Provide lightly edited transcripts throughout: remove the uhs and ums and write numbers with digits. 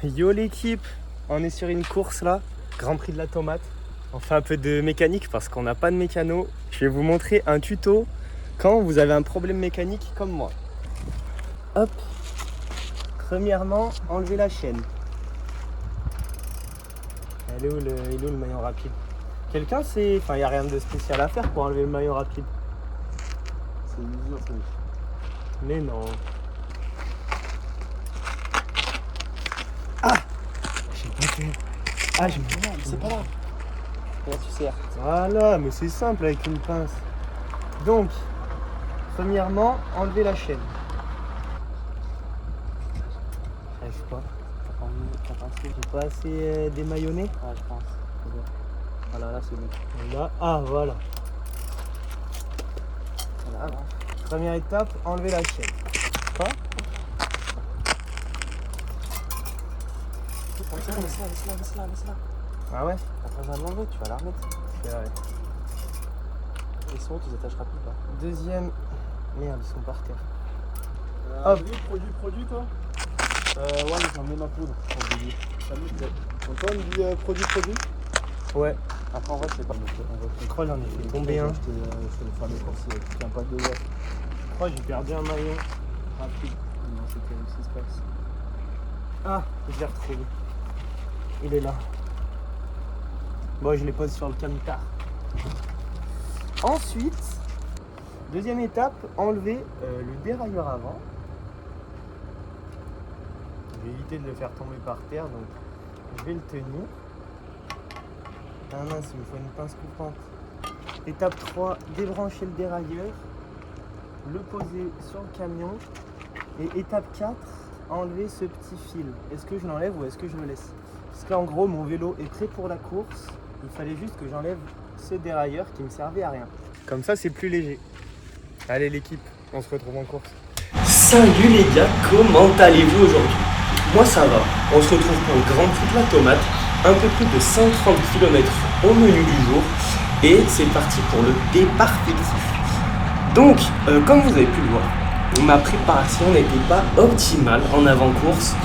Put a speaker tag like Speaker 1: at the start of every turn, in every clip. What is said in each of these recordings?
Speaker 1: Yo l'équipe, on est sur une course là, Grand Prix de la tomate. On fait un peu de mécanique parce qu'on n'a pas de mécano. Je vais vous montrer un tuto quand vous avez un problème mécanique comme moi. Hop. Premièrement, enlevez la chaîne. Il est où le maillon rapide? Quelqu'un sait... Enfin, il n'y a rien de spécial à faire pour enlever le maillon rapide.
Speaker 2: C'est une usure, ça.
Speaker 1: Mais non. Ah! J'ai pas fait. Ah, j'ai pas.
Speaker 2: C'est pas là. Comment tu sers?
Speaker 1: Voilà, mais c'est simple avec une pince. Donc, premièrement, enlevez la chaîne. J'arrive pas. J'ai pas assez démaillonné.
Speaker 2: Ouais, je pense. Voilà, là c'est bon.
Speaker 1: Là, ah voilà.
Speaker 2: Voilà.
Speaker 1: Première étape, enlever la chaîne. Quoi?
Speaker 2: Laisse-la.
Speaker 1: Ah ouais?
Speaker 2: T'as pas besoin de l'enlever, tu vas la remettre.
Speaker 1: C'est vrai.
Speaker 2: Ils sont où tes attaches rapides là?
Speaker 1: Deuxième. Merde, ils sont par terre.
Speaker 2: Hop. Produit toi? Ouais, mais j'en mets ma poudre. Donc toi, on dit produit?
Speaker 1: Ouais.
Speaker 2: Après, en vrai, c'est pas.
Speaker 1: Je crois que j'en ai fait tomber un.
Speaker 2: Je te le faire des courses, tu tiens pas de doigts.
Speaker 1: Je crois que j'ai perdu un maillon.
Speaker 2: Rapide. Non, c'était ce qui se passe.
Speaker 1: Ah, je l'ai retrouvé. Il est là. Bon, je les pose sur le camtar. Ensuite, deuxième étape, enlever le dérailleur avant. Je vais éviter de le faire tomber par terre, donc je vais le tenir. Ah mince, il me faut une pince coupante. Étape 3, débrancher le dérailleur, le poser sur le camion. Et étape 4, enlever ce petit fil. Est-ce que je l'enlève ou est-ce que je le laisse? Parce que là, en gros, mon vélo est prêt pour la course. Il fallait juste que j'enlève ce dérailleur qui me servait à rien. Comme ça, c'est plus léger. Allez l'équipe, on se retrouve en course.
Speaker 3: Salut les gars, comment allez-vous aujourd'hui? Moi ça va, on se retrouve pour le Grand Prix de la tomate, un peu plus de 130 km au menu du jour et c'est parti pour le départ fictif. Donc, comme vous avez pu le voir, ma préparation n'était pas optimale en avant-course,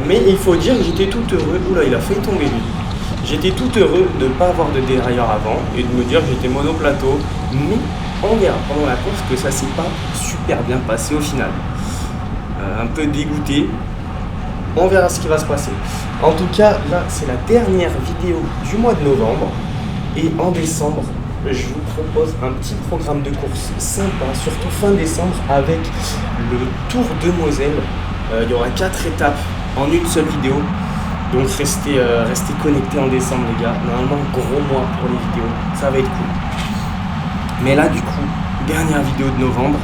Speaker 3: mais il faut dire que j'étais tout heureux, oula il a fait tomber lui. J'étais tout heureux de ne pas avoir de dérailleur avant et de me dire que j'étais monoplateau, mais on verra pendant la course que ça s'est pas super bien passé au final. Un peu dégoûté, on verra ce qui va se passer. En tout cas, là c'est la dernière vidéo du mois de novembre et en décembre, je vous propose un petit programme de course sympa, surtout fin décembre avec le Tour de Moselle. Il y aura 4 étapes en une seule vidéo. Donc restez connectés en décembre les gars, normalement gros mois pour les vidéos, ça va être cool. Mais là du coup, dernière vidéo de novembre,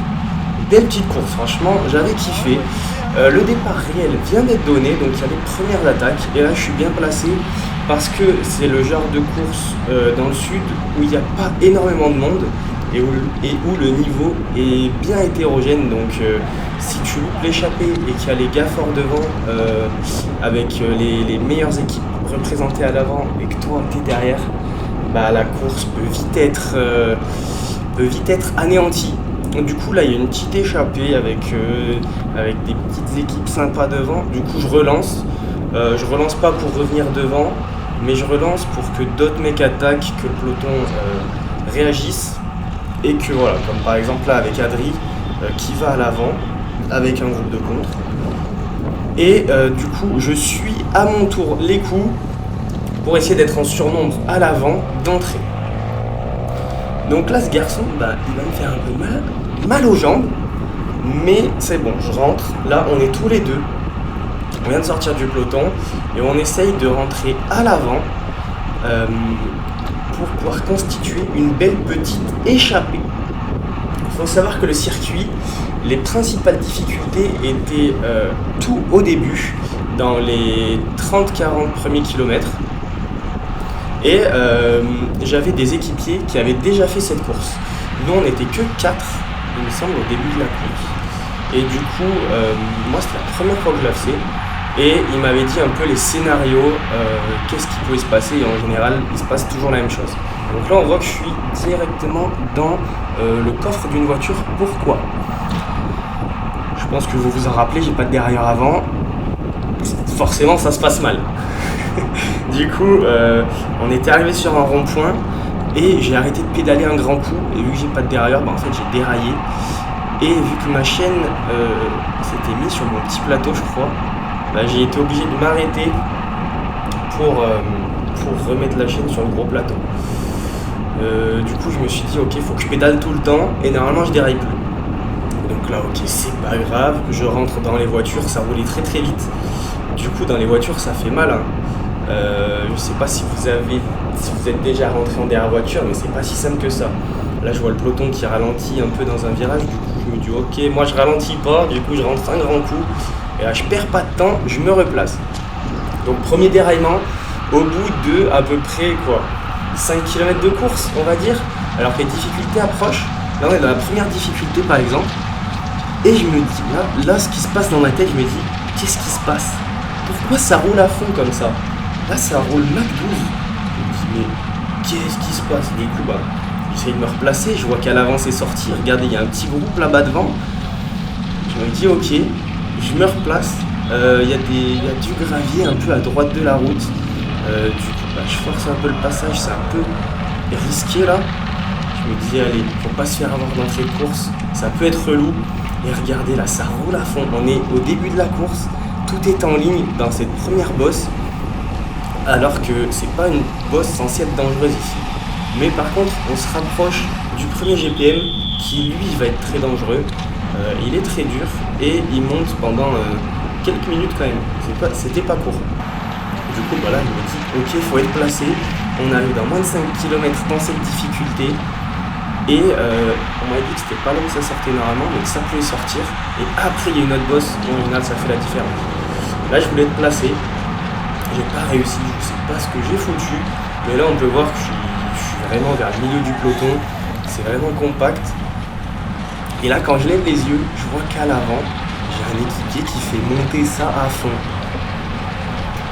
Speaker 3: belle petite course, franchement j'avais kiffé. Le départ réel vient d'être donné, donc il y a les premières attaques et là je suis bien placé parce que c'est le genre de course dans le sud où il n'y a pas énormément de monde et où le niveau est bien hétérogène, donc si tu loupes l'échappée et qu'il y a les gars forts devant avec les meilleures équipes représentées à l'avant et que toi tu es derrière, bah, la course peut vite être anéantie. Du coup là il y a une petite échappée avec des petites équipes sympas devant, du coup je relance pas pour revenir devant, mais je relance pour que d'autres mecs attaquent, que le peloton réagisse et que voilà, comme par exemple là avec Adri qui va à l'avant avec un groupe de contre. Et du coup, je suis à mon tour les coups pour essayer d'être en surnombre à l'avant d'entrée. Donc là, ce garçon, bah, il va me faire un peu mal aux jambes, mais c'est bon, je rentre. Là, on est tous les deux. On vient de sortir du peloton et on essaye de rentrer à l'avant pour pouvoir constituer une belle petite échappée. Il faut savoir que le circuit, les principales difficultés étaient tout au début, dans les 30-40 premiers kilomètres. Et j'avais des équipiers qui avaient déjà fait cette course. Nous, on n'était que 4, il me semble, au début de la course. Et du coup, moi, c'était la première fois que je la faisais. Et il m'avait dit un peu les scénarios, qu'est-ce qui pouvait se passer. Et en général, il se passe toujours la même chose. Donc là, on voit que je suis directement dans le coffre d'une voiture. Pourquoi ? Je pense que vous vous en rappelez, j'ai pas de dérailleur avant. forcément ça se passe mal. Du coup, on était arrivé sur un rond-point et j'ai arrêté de pédaler un grand coup. Et vu que j'ai pas de dérailleur, en fait j'ai déraillé. Et vu que ma chaîne s'était mise sur mon petit plateau, je crois, j'ai été obligé de m'arrêter pour remettre la chaîne sur le gros plateau. Du coup, je me suis dit, ok, il faut que je pédale tout le temps et normalement je déraille plus. Donc là, ok, c'est pas grave, je rentre dans les voitures, ça roulait très très vite. Du coup, dans les voitures, ça fait mal. Je sais pas si vous êtes déjà rentré en derrière voiture, mais c'est pas si simple que ça. Là, je vois le peloton qui ralentit un peu dans un virage, du coup, je me dis, ok, moi je ralentis pas, du coup, je rentre un grand coup. Et là, je perds pas de temps, je me replace. Donc, premier déraillement, au bout de à peu près 5 km de course, on va dire, alors que les difficultés approchent. Là, on est dans la première difficulté, par exemple. Et je me dis, là, ce qui se passe dans ma tête, je me dis, qu'est-ce qui se passe? Pourquoi ça roule à fond comme ça? Là, ça roule Mach 12. Je me dis, mais qu'est-ce qui se passe? Du coup, j'essaie de me replacer, je vois qu'à l'avant c'est sorti. Regardez, il y a un petit groupe là-bas devant. Je me dis, ok, je me replace. Il y a du gravier un peu à droite de la route. Du coup, je force un peu le passage, c'est un peu risqué là. Je me dis, allez, faut pas se faire avoir d'entrée de course, ça peut être relou. Et regardez là, ça roule à fond. On est au début de la course, tout est en ligne dans cette première bosse, alors que c'est pas une bosse censée être dangereuse ici. Mais par contre, on se rapproche du premier GPM qui lui va être très dangereux. Il est très dur et il monte pendant quelques minutes quand même. C'était pas court. Du coup, voilà, je me dis, ok, il faut être placé. On arrive dans moins de 5 km dans cette difficulté. Et on m'a dit que c'était pas là où ça sortait normalement, mais que ça pouvait sortir. Et après, il y a une autre bosse, et au final, ça fait la différence. Là, je voulais être placé. J'ai pas réussi, je sais pas ce que j'ai foutu. Mais là, on peut voir que je suis vraiment vers le milieu du peloton. C'est vraiment compact. Et là, quand je lève les yeux, je vois qu'à l'avant, j'ai un équipier qui fait monter ça à fond.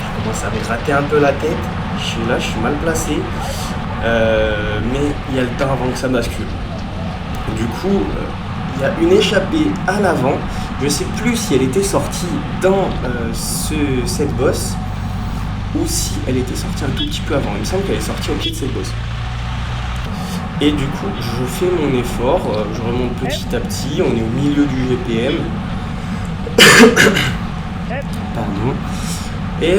Speaker 3: Je commence à me gratter un peu la tête. Je suis là, je suis mal placé. Mais il y a le temps avant que ça bascule. Du coup, il y a une échappée à l'avant. Je ne sais plus si elle était sortie dans cette bosse ou si elle était sortie un tout petit peu avant. Il me semble qu'elle est sortie au pied de cette bosse. Et du coup, je fais mon effort, je remonte petit à petit, on est au milieu du GPM. Pardon. Et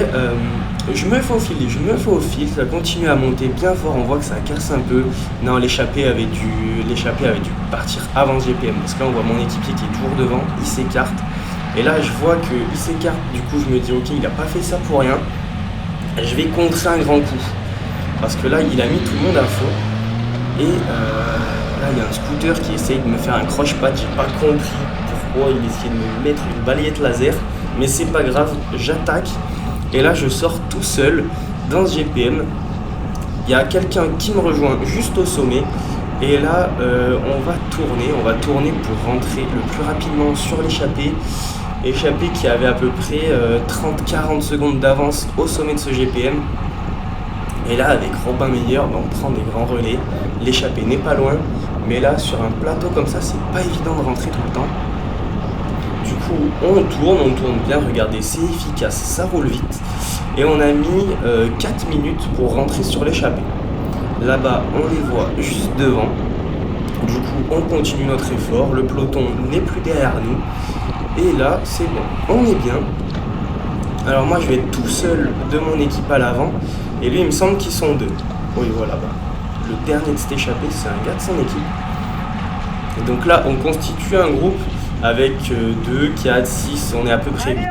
Speaker 3: je me faufile, ça continue à monter bien fort, on voit que ça casse un peu. Non, l'échappée avait dû partir avant ce GPM, parce que là on voit mon équipier qui est toujours devant, il s'écarte. Et là je vois qu'il s'écarte, du coup je me dis ok, il n'a pas fait ça pour rien. Je vais contrer un grand coup, parce que là il a mis tout le monde à fond. Et là il y a un scooter qui essaye de me faire un croche-patte, j'ai pas compris pourquoi il essayait de me mettre une balayette laser, mais c'est pas grave, j'attaque. Et là je sors tout seul dans ce GPM, il y a quelqu'un qui me rejoint juste au sommet. Et là on va tourner pour rentrer le plus rapidement sur l'échappée. Échappée qui avait à peu près 30-40 secondes d'avance au sommet de ce GPM. Et là avec Robin Meyer, on prend des grands relais. L'échappée n'est pas loin, mais là sur un plateau comme ça c'est pas évident de rentrer tout le temps. Du coup on tourne bien, regardez c'est efficace, ça roule vite. Et on a mis 4 minutes pour rentrer sur l'échappée. Là-bas on les voit juste devant. Du coup on continue notre effort, le peloton n'est plus derrière nous. Et là c'est bon, on est bien. Alors moi je vais être tout seul de mon équipe à l'avant. Et lui il me semble qu'ils sont deux. Oui voilà, le dernier de cette échappée c'est un gars de son équipe. Et donc là on constitue un groupe avec 2, 4, 6, on est à peu près 8. 2,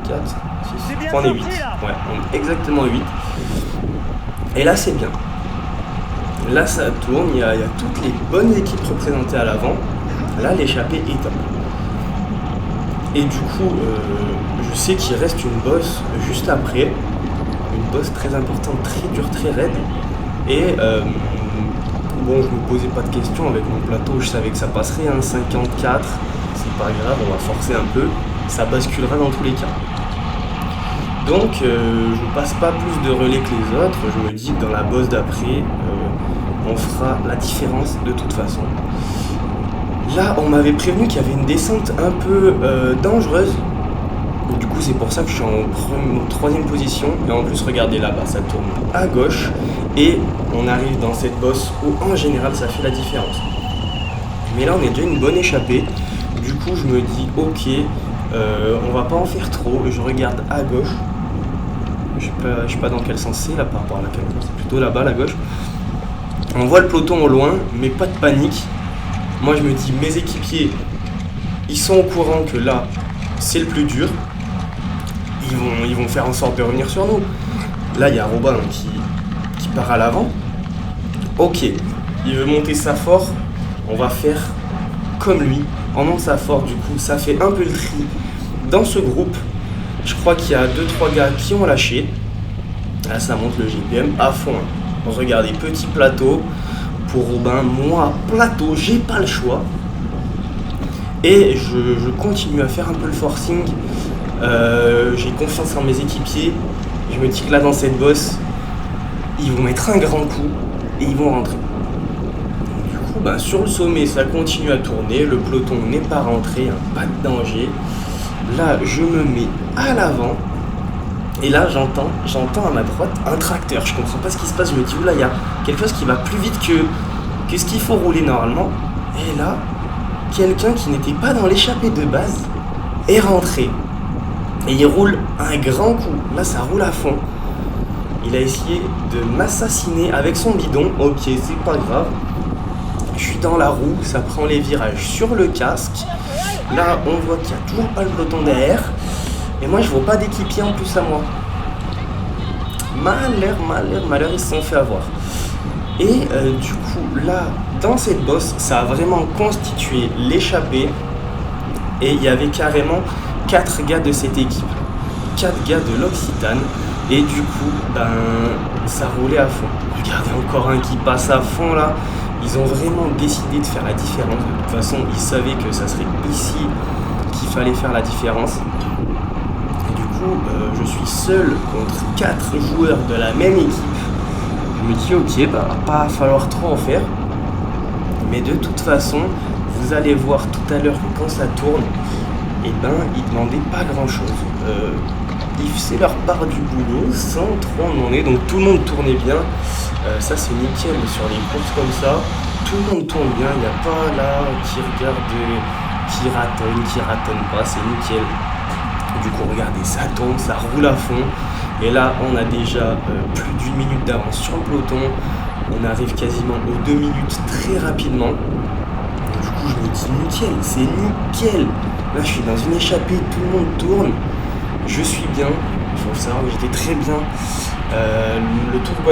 Speaker 3: 4, 6, je crois on est 8. Ouais, on est exactement 8. Et là c'est bien. Là ça tourne, il y a toutes les bonnes équipes représentées à l'avant. Là l'échappée est top. Et du coup, je sais qu'il reste une bosse juste après. Une bosse très importante, très dure, très raide. Et bon, je me posais pas de questions avec mon plateau, je savais que ça passerait, 54. C'est pas grave, on va forcer un peu. Ça basculera dans tous les cas. Donc, je passe pas plus de relais que les autres. Je me dis que dans la bosse d'après, on fera la différence de toute façon. Là, on m'avait prévenu qu'il y avait une descente un peu dangereuse. Du coup, c'est pour ça que je suis en troisième position. Et en plus, regardez là-bas, ça tourne à gauche. Et on arrive dans cette bosse où, en général, ça fait la différence. Mais là, on est déjà une bonne échappée. Du coup, je me dis, ok, on va pas en faire trop. Je regarde à gauche. Je sais pas dans quel sens c'est, là, par rapport à la caméra. C'est plutôt là-bas, à gauche. On voit le peloton au loin, mais pas de panique. Moi, je me dis, mes équipiers, ils sont au courant que là, c'est le plus dur. Ils vont faire en sorte de revenir sur nous. Là, il y a Robin qui part à l'avant. Ok, il veut monter sa fort. On va faire comme lui. On monte sa fort, du coup, ça fait un peu le tri dans ce groupe. Je crois qu'il y a 2-3 gars qui ont lâché. Là, ça monte le GPM à fond. Regardez, petit plateau pour Robin. Moi, plateau, j'ai pas le choix. Et je continue à faire un peu le forcing. J'ai confiance en mes équipiers. Je me dis que là, dans cette bosse, ils vont mettre un grand coup et ils vont rentrer. Du coup, sur le sommet, ça continue à tourner. Le peloton n'est pas rentré, pas de danger. Là, je me mets à l'avant. Et là, j'entends à ma droite un tracteur. Je comprends pas ce qui se passe. Je me dis, oula, il y a quelque chose qui va plus vite que ce qu'il faut rouler normalement. Et là, quelqu'un qui n'était pas dans l'échappée de base est rentré. Et il roule un grand coup. Là, ça roule à fond. Il a essayé de m'assassiner avec son bidon. Ok, c'est pas grave. Je suis dans la roue, ça prend les virages sur le casque. Là, on voit qu'il n'y a toujours pas le peloton derrière. Et moi, je vois pas d'équipier en plus à moi. Malheur, ils se sont fait avoir. Et du coup, là, dans cette bosse, ça a vraiment constitué l'échappée. Et il y avait carrément 4 gars de cette équipe. 4 gars de l'Occitane. Et du coup, ça roulait à fond. Regardez encore un qui passe à fond là. Ils ont vraiment décidé de faire la différence. De toute façon, ils savaient que ça serait ici qu'il fallait faire la différence. Et du coup, je suis seul contre 4 joueurs de la même équipe. Je me dis, ok, pas falloir trop en faire. Mais de toute façon, vous allez voir tout à l'heure que quand ça tourne, ils demandaient pas grand chose. Ils faisaient leur part du boulot sans trop en demander. Donc tout le monde tournait bien. Ça c'est nickel sur les courses comme ça. Tout le monde tourne bien. Il n'y a pas là qui regarde, qui ratonne pas. C'est nickel. Du coup regardez, ça tourne, ça roule à fond. Et là on a déjà plus d'1 minute d'avance sur le peloton. On arrive quasiment aux 2 minutes très rapidement. Du coup je me dis nickel, c'est nickel. Là je suis dans une échappée, tout le monde tourne. Je suis bien, il faut savoir que j'étais très bien. Le Tour de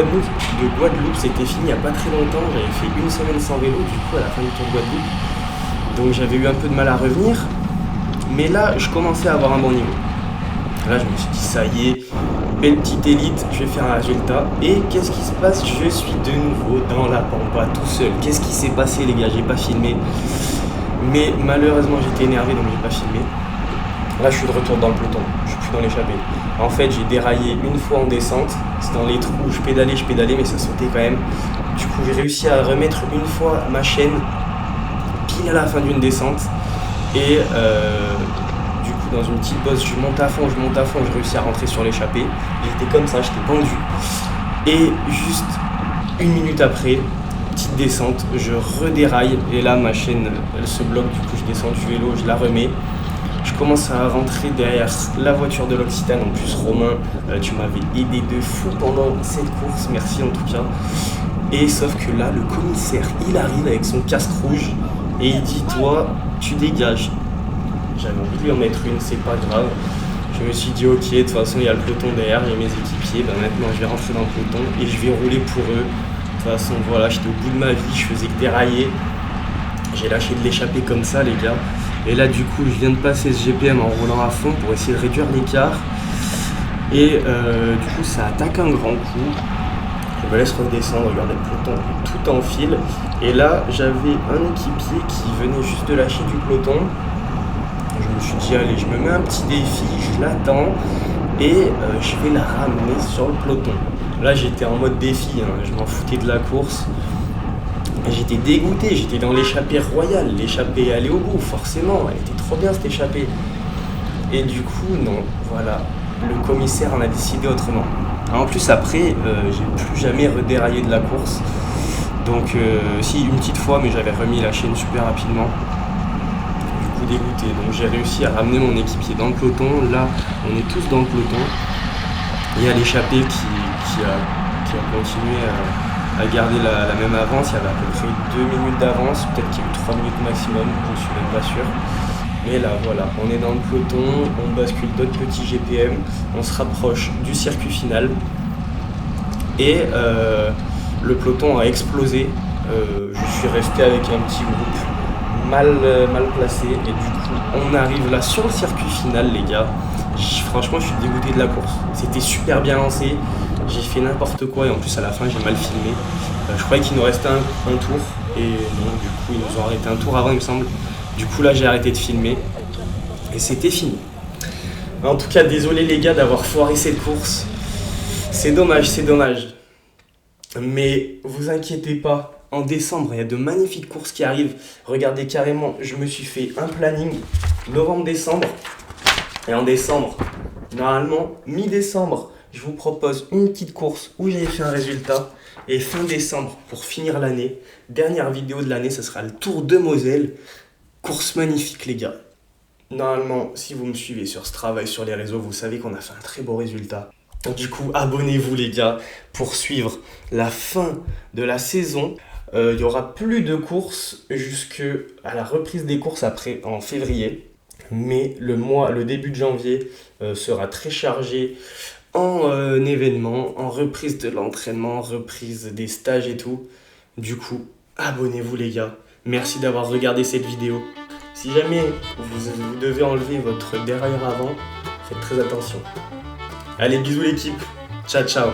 Speaker 3: Guadeloupe, c'était fini il n'y a pas très longtemps. J'avais fait 1 semaine sans vélo, du coup à la fin du Tour de Guadeloupe. Donc j'avais eu un peu de mal à revenir. Mais là, je commençais à avoir un bon niveau. Là, je me suis dit, ça y est, belle petite élite, je vais faire un résultat. Et qu'est-ce qui se passe? Je suis de nouveau dans la pampa tout seul. Qu'est-ce qui s'est passé les gars? J'ai pas filmé. Mais malheureusement, j'étais énervé donc j'ai pas filmé. Là, je suis de retour dans le peloton, je suis plus dans l'échappée. En fait, j'ai déraillé une fois en descente. C'est dans les trous où je pédalais, mais ça sautait quand même. Du coup, j'ai réussi à remettre une fois ma chaîne pile à la fin d'une descente. Et du coup, dans une petite bosse, je monte à fond, j'ai réussi à rentrer sur l'échappée. J'étais comme ça, j'étais pendu. Et juste 1 minute après, petite descente, je redéraille. Et là, ma chaîne, elle se bloque. Du coup, je descends du vélo, je la remets. Je commence à rentrer derrière la voiture de l'Occitane. En plus, Romain, tu m'avais aidé de fou pendant cette course. Merci en tout cas. Et sauf que là, le commissaire, il arrive avec son casque rouge et il dit, toi, tu dégages. J'avais envie de lui en mettre une, c'est pas grave. Je me suis dit, ok, de toute façon, il y a le peloton derrière, j'ai mes équipiers. Maintenant, je vais rentrer dans le peloton et je vais rouler pour eux. De toute façon, voilà, j'étais au bout de ma vie, je faisais que dérailler. J'ai lâché de l'échapper comme ça, les gars. Et là, du coup, je viens de passer ce GPM en roulant à fond pour essayer de réduire l'écart. Et du coup, ça attaque un grand coup. Je me laisse redescendre, regardez le peloton tout en fil. Et là, j'avais un équipier qui venait juste de lâcher du peloton. Je me suis dit, allez, je me mets un petit défi, je l'attends et je vais la ramener sur le peloton. Là, j'étais en mode défi, je m'en foutais de la course. J'étais dégoûté, j'étais dans l'échappée royale, l'échappée allait au bout, forcément, elle était trop bien cette échappée. Et du coup, non, voilà, le commissaire en a décidé autrement. En plus, après, j'ai plus jamais redéraillé de la course. Donc, si, une petite fois, mais j'avais remis la chaîne super rapidement. Du coup, dégoûté. Donc, j'ai réussi à ramener mon équipier dans le peloton. Là, on est tous dans le peloton. Il y a l'échappé qui a continué à garder la même avance. Il y avait à peu près 2 minutes d'avance. Peut-être qu'il y a eu 3 minutes maximum, je ne suis même pas sûr. Mais là, voilà, on est dans le peloton, on bascule d'autres petits GPM, on se rapproche du circuit final. Et le peloton a explosé. Je suis resté avec un petit groupe mal placé. Et du coup, on arrive là sur le circuit final, les gars. Franchement, je suis dégoûté de la course. C'était super bien lancé. J'ai fait n'importe quoi et en plus, à la fin, j'ai mal filmé. Je croyais qu'il nous restait un tour. Et non, du coup, ils nous ont arrêté un tour avant, il me semble. Du coup, là, j'ai arrêté de filmer. Et c'était fini. En tout cas, désolé les gars d'avoir foiré cette course. C'est dommage, c'est dommage. Mais vous inquiétez pas, en décembre, il y a de magnifiques courses qui arrivent. Regardez carrément, je me suis fait un planning novembre-décembre. Et en décembre, normalement, mi-décembre, je vous propose une petite course où j'ai fait un résultat. Et fin décembre, pour finir l'année, dernière vidéo de l'année, ce sera le Tour de Moselle. Course magnifique les gars. Normalement, si vous me suivez sur Strava et sur les réseaux, vous savez qu'on a fait un très beau résultat. Du coup, abonnez-vous les gars pour suivre la fin de la saison. Il n'y aura plus de courses jusqu'à la reprise des courses après en février. Mais le début de janvier sera très chargé en événements, en reprise de l'entraînement, reprise des stages et tout. Du coup, abonnez-vous les gars. Merci d'avoir regardé cette vidéo. Si jamais vous devez enlever votre dérailleur avant, faites très attention. Allez, bisous l'équipe. Ciao, ciao.